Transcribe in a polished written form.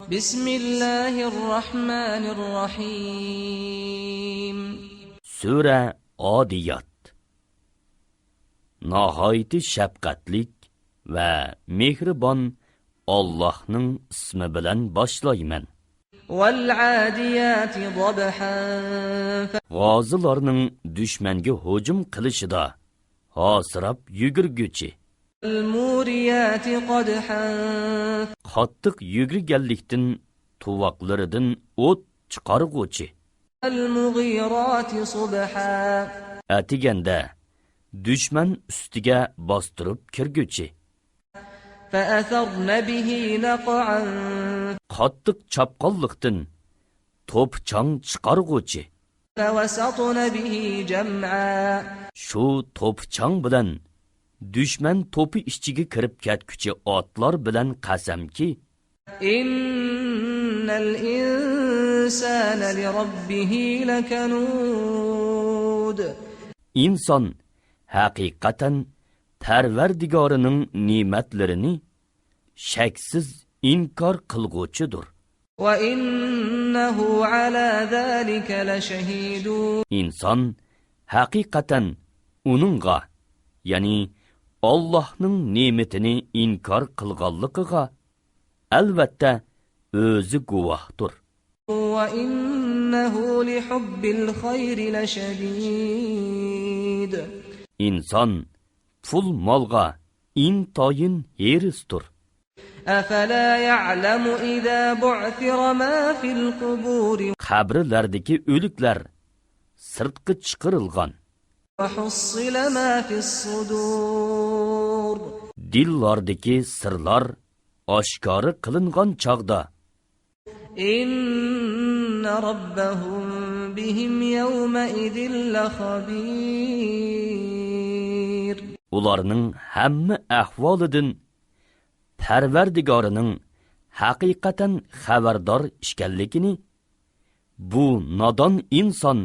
Bismillahirrahmanirrahim. Sura Adiyat. Nahayeti şefqatlik ve mehribon Allah'ның ismi bilan boshlayman. Wal-adiyati dabhan. G'ozilarning dushmanga hujum qilishida hosirab yugurguchi. Al-muriyati qadhan. Qattiq yugurganlikdan tuvoqlaridan o't chiqarg'uchi. Al-mughirati subha. Atiganda dushman ustiga bostirib kirguchi. فأثرن به نقعا. Qattiq chapqonlikdan to'pchang chiqarg'uchi. فوسطن به جمعا. Shu to'pchang bilan dushman to'pi ichiga kirib ketguchi otlar bilan qasamki, innal insana li robbihi lakanud. inson haqiqatan Parvardigorining ne'matlarini shaksiz inkor qilguvchidir. Va innahu ala zalika lashahidun. Inson haqiqatan uningga, ya'ni Allohning ne'matini inkor qilganligiga albatta o'zi guvohdir. Va innahu li hubbil khayri lashadid. Inson pul molga intoyin herisdir. Afala ya'lamu idza bu'thira ma fil qubur. Qabrlardagi o'liklar sirtqi chiqarilgan. Va hussila ma fis sudur. Dillardagi sirlar oshkora qilingan chog'da Inna rabbahum bihim yawma idhil khabir. ularning hamma ahvolidan Parvardigorining haqiqatan xabardor ekanligini bu nodon inson